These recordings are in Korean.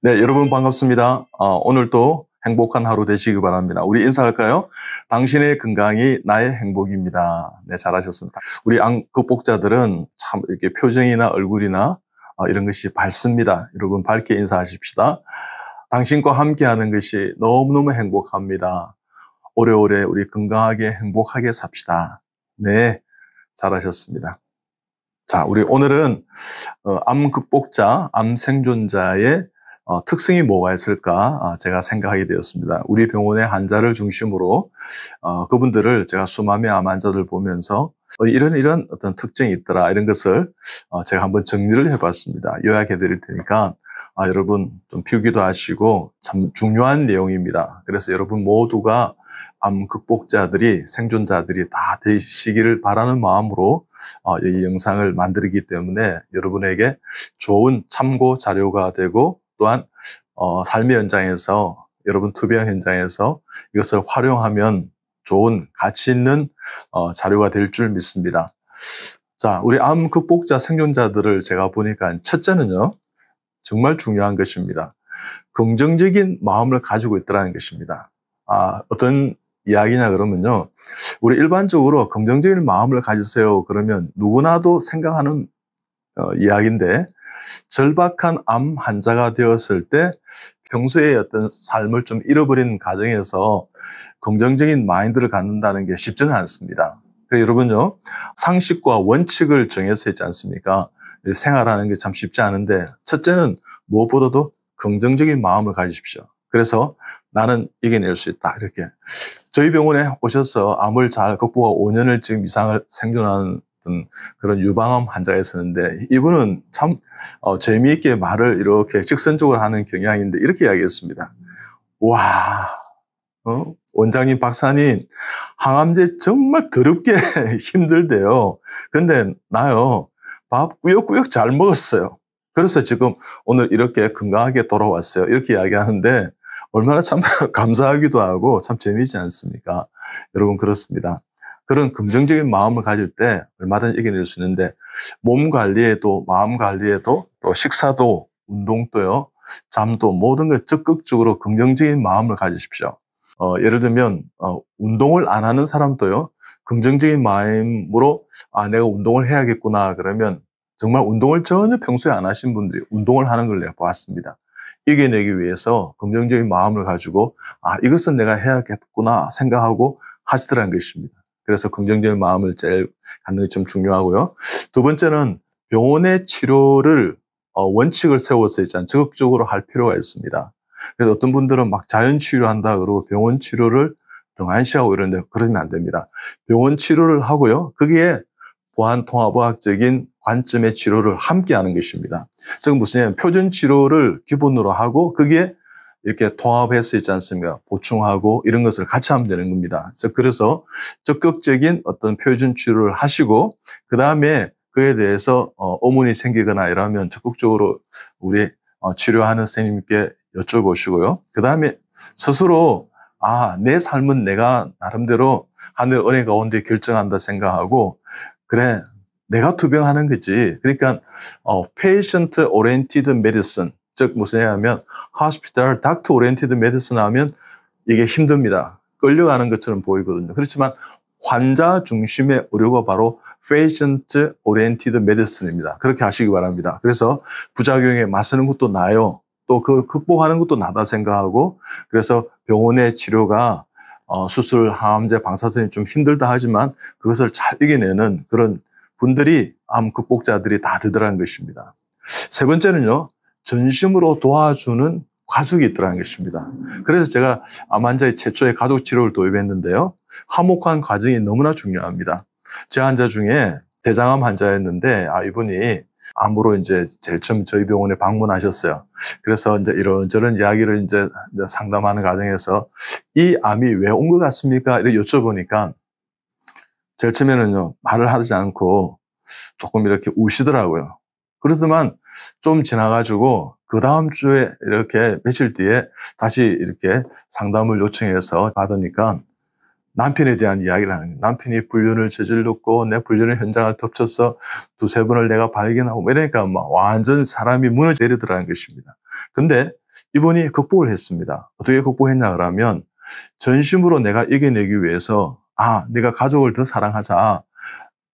네, 여러분 반갑습니다. 오늘 또 행복한 하루 되시기 바랍니다. 우리 인사할까요? 당신의 건강이 나의 행복입니다. 네, 잘하셨습니다. 우리 암 극복자들은 참 이렇게 표정이나 얼굴이나 이런 것이 밝습니다. 여러분 밝게 인사하십시다. 당신과 함께하는 것이 너무너무 행복합니다. 오래오래 우리 건강하게 행복하게 삽시다. 네, 잘하셨습니다. 자, 우리 오늘은 암 극복자, 암 생존자의 특성이 뭐가 있을까 제가 생각하게 되었습니다. 우리 병원의 환자를 중심으로 그분들을 제가 수많은 암 환자들 보면서 이런 어떤 특징이 있더라 이런 것을 제가 한번 정리를 해봤습니다. 요약해 드릴 테니까 여러분 좀 필기도 하시고 참 중요한 내용입니다. 그래서 여러분 모두가 암 극복자들이 생존자들이 다 되시기를 바라는 마음으로 이 영상을 만들기 때문에 여러분에게 좋은 참고 자료가 되고 또한 삶의 현장에서 여러분 투병 현장에서 이것을 활용하면 좋은 가치 있는 자료가 될 줄 믿습니다. 자, 우리 암 극복자 생존자들을 제가 보니까 첫째는요, 정말 중요한 것입니다. 긍정적인 마음을 가지고 있다는 것입니다. 어떤 이야기냐 그러면요, 우리 일반적으로 긍정적인 마음을 가지세요 그러면 누구나도 생각하는 이야기인데, 절박한 암 환자가 되었을 때 평소에 어떤 삶을 좀 잃어버린 가정에서 긍정적인 마인드를 갖는다는 게 쉽지는 않습니다. 그래서 여러분요, 상식과 원칙을 정해서 있지 않습니까? 생활하는 게 참 쉽지 않은데, 첫째는 무엇보다도 긍정적인 마음을 가지십시오. 그래서 나는 이겨낼 수 있다, 이렇게. 저희 병원에 오셔서 암을 잘 극복하고 5년을 지금 이상을 생존하는 그런 유방암 환자가 있었는데, 이분은 참 재미있게 말을 이렇게 직선적으로 하는 경향인데 이렇게 이야기했습니다. 와, 원장님, 박사님, 항암제 정말 더럽게 힘들대요. 근데 나요, 밥 꾸역꾸역 잘 먹었어요. 그래서 지금 오늘 이렇게 건강하게 돌아왔어요. 이렇게 이야기하는데 얼마나 참 감사하기도 하고 참 재미있지 않습니까? 여러분, 그렇습니다. 그런 긍정적인 마음을 가질 때 얼마든지 이겨낼 수 있는데, 몸 관리에도 마음 관리에도 또 식사도 운동도요, 잠도 모든 걸 적극적으로 긍정적인 마음을 가지십시오. 예를 들면 운동을 안 하는 사람도요, 긍정적인 마음으로 내가 운동을 해야겠구나 그러면 정말 운동을 전혀 평소에 안 하신 분들이 운동을 하는 걸 내가 봤습니다. 이겨내기 위해서 긍정적인 마음을 가지고 이것은 내가 해야겠구나 생각하고 하시더라는 것입니다. 그래서 긍정적인 마음을 제일 갖는 게 좀 중요하고요. 두 번째는 병원의 치료를 원칙을 세워서 있잖아요. 적극적으로 할 필요가 있습니다. 그래서 어떤 분들은 막 자연 치료한다 그러고 병원 치료를 등한시하고 이러는데 그러면 안 됩니다. 병원 치료를 하고요, 거기에 보안 통합의학적인 관점의 치료를 함께 하는 것입니다. 즉 무슨 표준 치료를 기본으로 하고 거기에 이렇게 통합해서 있지 않습니까? 보충하고 이런 것을 같이 하면 되는 겁니다. 즉 그래서 적극적인 어떤 표준 치료를 하시고 그 다음에 그에 대해서 의문이 생기거나 이러면 적극적으로 우리 치료하는 선생님께 여쭤보시고요. 그 다음에 스스로 내 삶은 내가 나름대로 하늘 은혜 가운데 결정한다 생각하고, 그래, 내가 투병하는 거지. 그러니까 patient oriented medicine, 즉 무슨 얘기냐면 hospital doctor oriented medicine 하면 이게 힘듭니다. 끌려가는 것처럼 보이거든요. 그렇지만 환자 중심의 의료가 바로 patient oriented medicine입니다. 그렇게 하시기 바랍니다. 그래서 부작용에 맞서는 것도 나아요. 또 그걸 극복하는 것도 나다 생각하고, 그래서 병원의 치료가 수술, 항암제, 방사선이 좀 힘들다 하지만 그것을 잘 이겨내는 그런 분들이 암 극복자들이 다 되더라는 것입니다. 세 번째는요, 전심으로 도와주는 가족이 있더라는 것입니다. 그래서 제가 암 환자의 최초의 가족 치료를 도입했는데요, 화목한 가정이 너무나 중요합니다. 제 환자 중에 대장암 환자였는데 이분이 암으로 이제 제일 처음 저희 병원에 방문하셨어요. 그래서 이제 이런저런 이야기를 이제 상담하는 과정에서 이 암이 왜 온 것 같습니까? 이렇게 여쭤보니까 제일 처음에는요, 말을 하지 않고 조금 이렇게 우시더라고요. 그러더만 좀 지나가지고 그 다음 주에 이렇게 며칠 뒤에 다시 이렇게 상담을 요청해서 받으니까 남편에 대한 이야기를 하는 거예요. 남편이 불륜을 저질렀고 내 불륜의 현장을 덮쳐서 두세 번을 내가 발견하고 이러니까 막 완전 사람이 무너져 내리더라는 것입니다. 근데 이분이 극복을 했습니다. 어떻게 극복했냐 그러면 전심으로 내가 이겨내기 위해서 내가 가족을 더 사랑하자.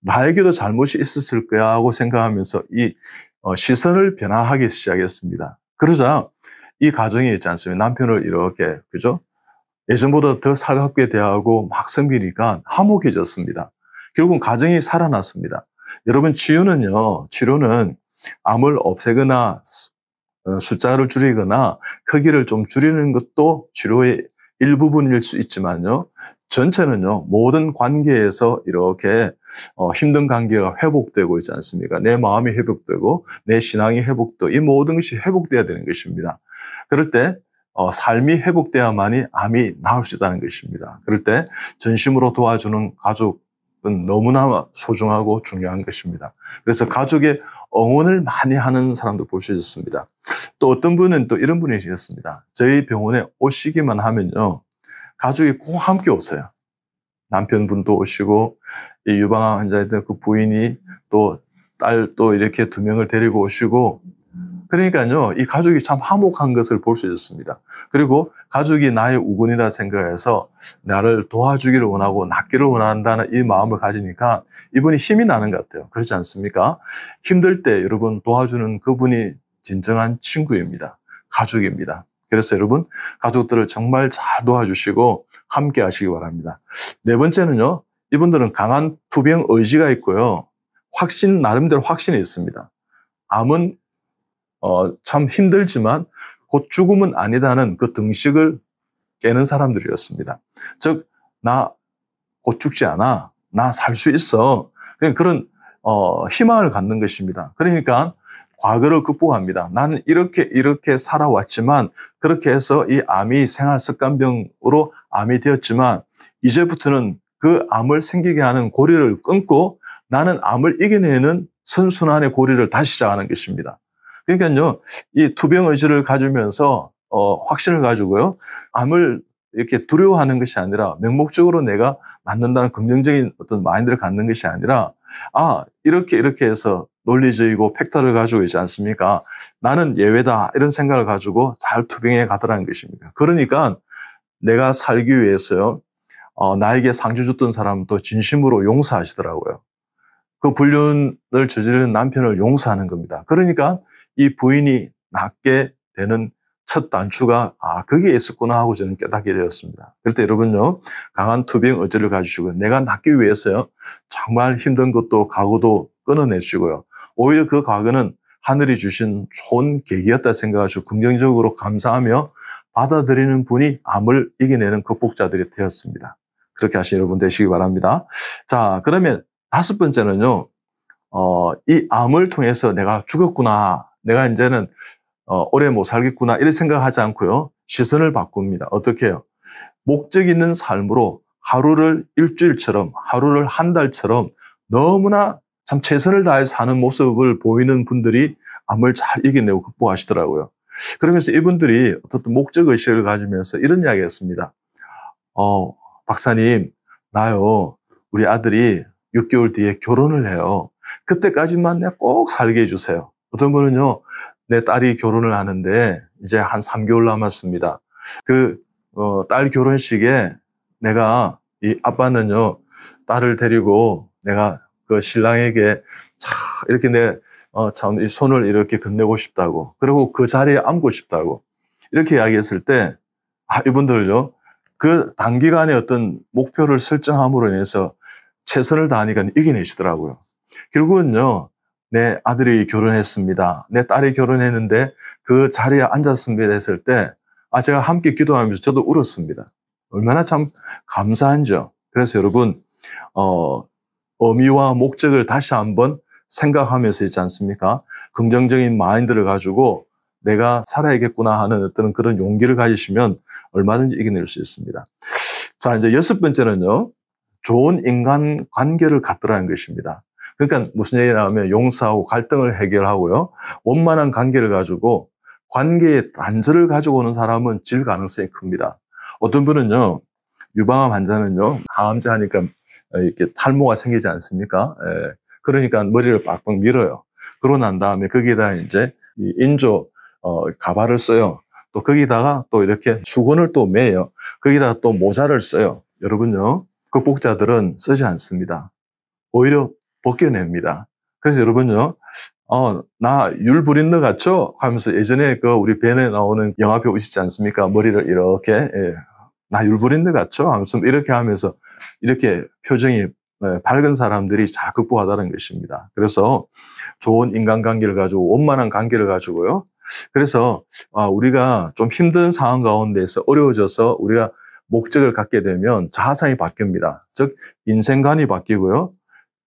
나에게도 잘못이 있었을 거야 하고 생각하면서 이 시선을 변화하기 시작했습니다. 그러자 이 가정이 있지 않습니까? 남편을 이렇게, 그죠? 예전보다 더 살갑게 대하고 막 섬기니까 화목해졌습니다. 결국은 가정이 살아났습니다. 여러분, 치료는 암을 없애거나 숫자를 줄이거나 크기를 좀 줄이는 것도 치료의 일부분일 수 있지만요. 전체는요, 모든 관계에서 이렇게 힘든 관계가 회복되고 있지 않습니까? 내 마음이 회복되고 내 신앙이 회복되고 이 모든 것이 회복돼야 되는 것입니다. 그럴 때 삶이 회복돼야만이 암이 나을 수 있다는 것입니다. 그럴 때 전심으로 도와주는 가족은 너무나 소중하고 중요한 것입니다. 그래서 가족의 응원을 많이 하는 사람도 볼 수 있었습니다. 또 어떤 분은 또 이런 분이 계셨습니다. 저희 병원에 오시기만 하면요, 가족이 꼭 함께 오세요. 남편분도 오시고, 이 유방암 환자였던 그 부인이 또 딸 또 이렇게 2명을 데리고 오시고, 그러니까요, 이 가족이 참 화목한 것을 볼 수 있었습니다. 그리고 가족이 나의 우군이다 생각해서 나를 도와주기를 원하고 낫기를 원한다는 이 마음을 가지니까 이분이 힘이 나는 것 같아요. 그렇지 않습니까? 힘들 때 여러분 도와주는 그분이 진정한 친구입니다. 가족입니다. 그래서 여러분, 가족들을 정말 잘 도와주시고 함께 하시기 바랍니다. 네 번째는요, 이분들은 강한 투병 의지가 있고요. 나름대로 확신이 있습니다. 암은 참 힘들지만 곧 죽음은 아니다는 그 등식을 깨는 사람들이었습니다. 즉, 나 곧 죽지 않아. 나 살 수 있어. 그런 희망을 갖는 것입니다. 그러니까 과거를 극복합니다. 나는 이렇게 살아왔지만 그렇게 해서 이 암이 생활 습관병으로 암이 되었지만 이제부터는 그 암을 생기게 하는 고리를 끊고 나는 암을 이겨내는 선순환의 고리를 다시 시작하는 것입니다. 그러니까요, 이 투병 의지를 가지면서 확신을 가지고요, 암을 이렇게 두려워하는 것이 아니라 맹목적으로 내가 낫는다는 긍정적인 어떤 마인드를 갖는 것이 아니라 이렇게 해서 논리적이고 팩터를 가지고 있지 않습니까? 나는 예외다 이런 생각을 가지고 잘 투병해 가더라는 것입니다. 그러니까 내가 살기 위해서요, 나에게 상처 줬던 사람도 진심으로 용서하시더라고요. 그 불륜을 저지르는 남편을 용서하는 겁니다. 그러니까 이 부인이 낫게 되는 첫 단추가 거기에 있었구나 하고 저는 깨닫게 되었습니다. 그럴 때 여러분요, 강한 투병 의지를 가지시고 내가 낫기 위해서요, 정말 힘든 것도 각오도 끊어내시고요. 오히려 그 과거는 하늘이 주신 좋은 계기였다 생각하시고 긍정적으로 감사하며 받아들이는 분이 암을 이겨내는 극복자들이 되었습니다. 그렇게 하신 여러분 되시기 바랍니다. 자, 그러면 5번째는요, 이 암을 통해서 내가 죽었구나, 내가 이제는 오래 못 살겠구나 이런 생각하지 않고요, 시선을 바꿉니다. 어떻게 해요? 목적 있는 삶으로 하루를 일주일처럼, 하루를 한 달처럼 너무나 참 최선을 다해 사는 모습을 보이는 분들이 암을 잘 이겨내고 극복하시더라고요. 그러면서 이분들이 어떤 목적의식을 가지면서 이런 이야기 했습니다. 박사님, 나요, 우리 아들이 6개월 뒤에 결혼을 해요. 그때까지만 내가 꼭 살게 해주세요. 어떤 분은요, 내 딸이 결혼을 하는데 이제 한 3개월 남았습니다. 딸 결혼식에 내가, 이 아빠는요, 딸을 데리고 내가 그 신랑에게 이렇게 참 이 손을 이렇게 건네고 싶다고, 그리고 그 자리에 앉고 싶다고 이렇게 이야기했을 때, 이분들요, 그 단기간에 어떤 목표를 설정함으로 인해서 최선을 다하니까 이겨내시더라고요. 결국은요, 내 아들이 결혼했습니다, 내 딸이 결혼했는데 그 자리에 앉았습니다 했을 때 제가 함께 기도하면서 저도 울었습니다. 얼마나 참 감사한죠. 그래서 여러분, 의미와 목적을 다시 한번 생각하면서 있지 않습니까? 긍정적인 마인드를 가지고 내가 살아야겠구나 하는 어떤 그런 용기를 가지시면 얼마든지 이겨낼 수 있습니다. 자, 이제 6번째는요, 좋은 인간 관계를 갖더라는 것입니다. 그러니까 무슨 얘기냐 하면 용서하고 갈등을 해결하고요, 원만한 관계를 가지고 관계의 단절을 가지고 오는 사람은 질 가능성이 큽니다. 어떤 분은요, 유방암 환자는요, 항암제 하니까 이렇게 탈모가 생기지 않습니까? 그러니까 머리를 빡빡 밀어요. 그러고 난 다음에 거기에다 이제 인조 가발을 써요. 또 거기다가 또 이렇게 수건을 또 매요. 거기다가 또 모자를 써요. 여러분요, 극복자들은 쓰지 않습니다. 오히려 벗겨냅니다. 그래서 여러분요, 나 율 부린너 같죠? 하면서 예전에 그 우리 벤에 나오는 영화배우 있지 않습니까? 머리를 이렇게, 예, 나 율 부린너 같죠? 하면서 이렇게 하면서 이렇게 표정이 밝은 사람들이 잘 극복하다는 것입니다. 그래서 좋은 인간관계를 가지고 원만한 관계를 가지고요. 그래서 우리가 좀 힘든 상황 가운데서 어려워져서 우리가 목적을 갖게 되면 자아상이 바뀝니다. 즉 인생관이 바뀌고요.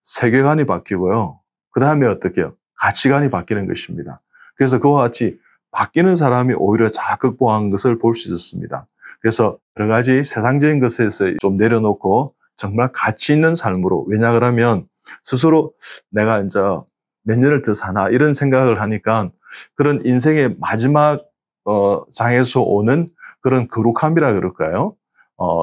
세계관이 바뀌고요. 그 다음에 어떻게 해요? 가치관이 바뀌는 것입니다. 그래서 그와 같이 바뀌는 사람이 오히려 잘 극복한 것을 볼 수 있었습니다. 그래서 여러 가지 세상적인 것에서 좀 내려놓고 정말 가치 있는 삶으로, 왜냐 그러면 스스로 내가 이제 몇 년을 더 사나 이런 생각을 하니까 그런 인생의 마지막 장에서 오는 그런 거룩함이라 그럴까요?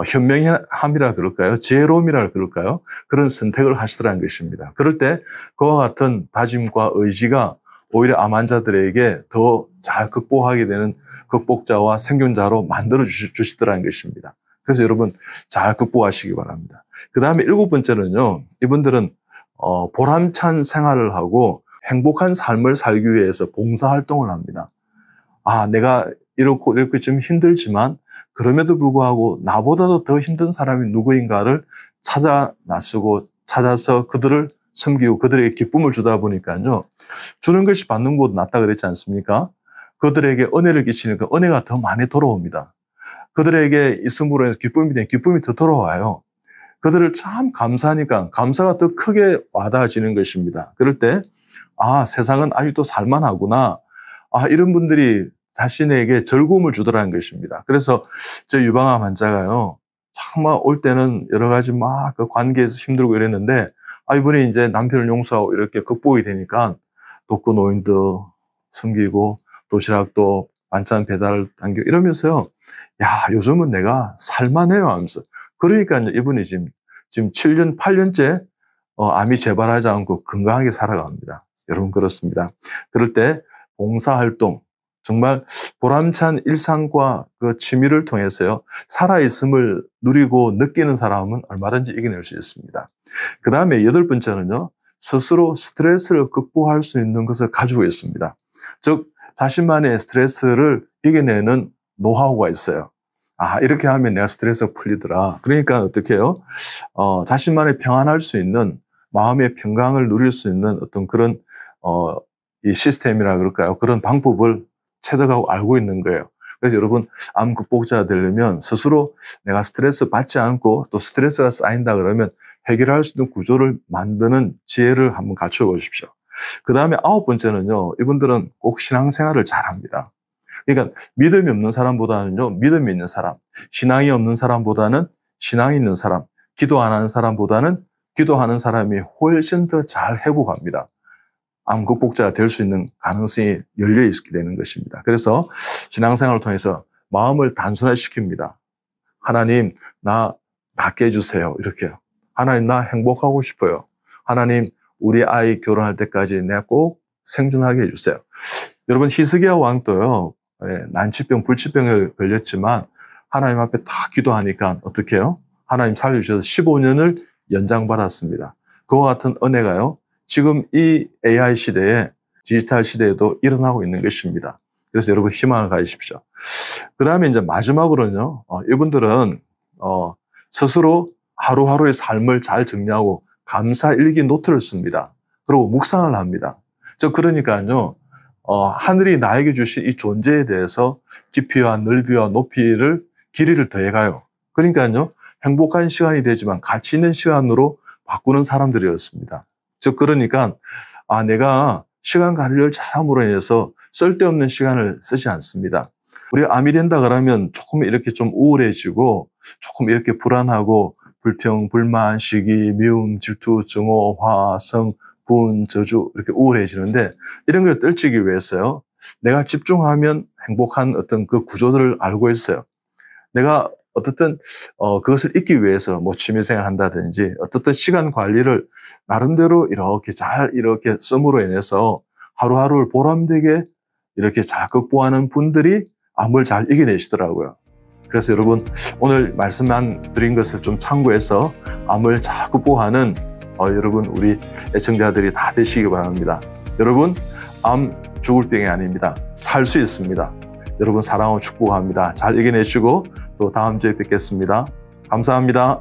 현명함이라 그럴까요? 지혜로움이라 그럴까요? 그런 선택을 하시더라는 것입니다. 그럴 때 그와 같은 다짐과 의지가 오히려 암 환자들에게 더 잘 극복하게 되는 극복자와 생존자로 만들어 주시더라는 것입니다. 그래서 여러분 잘 극복하시기 바랍니다. 그 다음에 7번째는요, 이분들은 보람찬 생활을 하고 행복한 삶을 살기 위해서 봉사활동을 합니다. 내가 이렇게 좀 힘들지만 그럼에도 불구하고 나보다도 더 힘든 사람이 누구인가를 찾아서 그들을 섬기고 그들에게 기쁨을 주다 보니까요, 주는 것이 받는 것보다 낫다 그랬지 않습니까? 그들에게 은혜를 끼치니까 은혜가 더 많이 돌아옵니다. 그들에게 있음으로 해서 기쁨이 더 돌아와요. 그들을 참 감사하니까 감사가 더 크게 와닿아지는 것입니다. 그럴 때 세상은 아직도 살만하구나. 이런 분들이 자신에게 즐거움을 주더라는 것입니다. 그래서 저 유방암 환자가요, 정말 올 때는 여러 가지 막 그 관계에서 힘들고 이랬는데, 이번에 이제 남편을 용서하고 이렇게 극복이 되니까 독거 노인도 섬기고 도시락도 반찬 배달 당겨 이러면서요, 요즘은 내가 살만해요 하면서. 그러니까 이분이 지금 7년, 8년째 암이 재발하지 않고 건강하게 살아갑니다. 여러분 그렇습니다. 그럴 때 봉사활동, 정말 보람찬 일상과 그 취미를 통해서요, 살아있음을 누리고 느끼는 사람은 얼마든지 이겨낼 수 있습니다. 그 다음에 8번째는요, 스스로 스트레스를 극복할 수 있는 것을 가지고 있습니다. 즉, 자신만의 스트레스를 이겨내는 노하우가 있어요. 이렇게 하면 내가 스트레스가 풀리더라. 그러니까 어떻게 해요? 자신만의 평안할 수 있는, 마음의 평강을 누릴 수 있는 어떤 그런, 이 시스템이라 그럴까요? 그런 방법을 체득하고 알고 있는 거예요. 그래서 여러분, 암 극복자가 되려면 스스로 내가 스트레스 받지 않고 또 스트레스가 쌓인다 그러면 해결할 수 있는 구조를 만드는 지혜를 한번 갖춰 보십시오. 그 다음에 9번째는요, 이분들은 꼭 신앙생활을 잘합니다. 그러니까 믿음이 없는 사람보다는요, 믿음이 있는 사람, 신앙이 없는 사람보다는 신앙이 있는 사람, 기도 안 하는 사람보다는 기도하는 사람이 훨씬 더 잘 회복합니다. 암 극복자가 될 수 있는 가능성이 열려 있게 되는 것입니다. 그래서 신앙생활을 통해서 마음을 단순화시킵니다. 하나님, 나 낫게 해주세요. 이렇게요. 하나님, 나 행복하고 싶어요. 하나님, 우리 아이 결혼할 때까지 내가 꼭 생존하게 해주세요. 여러분, 히스기야 왕도요, 난치병, 불치병에 걸렸지만 하나님 앞에 다 기도하니까 어떻게 해요? 하나님 살려주셔서 15년을 연장받았습니다. 그와 같은 은혜가요, 지금 이 AI 시대에, 디지털 시대에도 일어나고 있는 것입니다. 그래서 여러분 희망을 가지십시오. 그 다음에 이제 마지막으로는요, 이분들은 스스로 하루하루의 삶을 잘 정리하고 감사 일기 노트를 씁니다. 그리고 묵상을 합니다. 그러니까요, 하늘이 나에게 주신 이 존재에 대해서 깊이와 넓이와 높이를, 길이를 더해가요. 그러니까요, 행복한 시간이 되지만 가치 있는 시간으로 바꾸는 사람들이었습니다. 그러니까, 내가 시간 관리를 잘함으로 인해서 쓸데없는 시간을 쓰지 않습니다. 우리가 암이 된다 그러면 조금 이렇게 좀 우울해지고, 조금 이렇게 불안하고, 불평, 불만, 시기, 미움, 질투, 증오, 화, 성, 분, 저주, 이렇게 우울해지는데, 이런 걸 떨치기 위해서요, 내가 집중하면 행복한 어떤 그 구조들을 알고 있어요. 내가 어떻든 그것을 잊기 위해서 뭐 취미생활 한다든지 어떻든 시간 관리를 나름대로 이렇게 잘 이렇게 씀으로 인해서 하루하루를 보람되게 이렇게 잘 극복하는 분들이 암을 잘 이겨내시더라고요. 그래서 여러분 오늘 말씀만 드린 것을 좀 참고해서 암을 잘 극복하는 여러분 우리 애청자들이 다 되시기 바랍니다. 여러분 암 죽을 병이 아닙니다. 살 수 있습니다. 여러분 사랑하고 축복합니다. 잘 이겨내시고 또 다음 주에 뵙겠습니다. 감사합니다.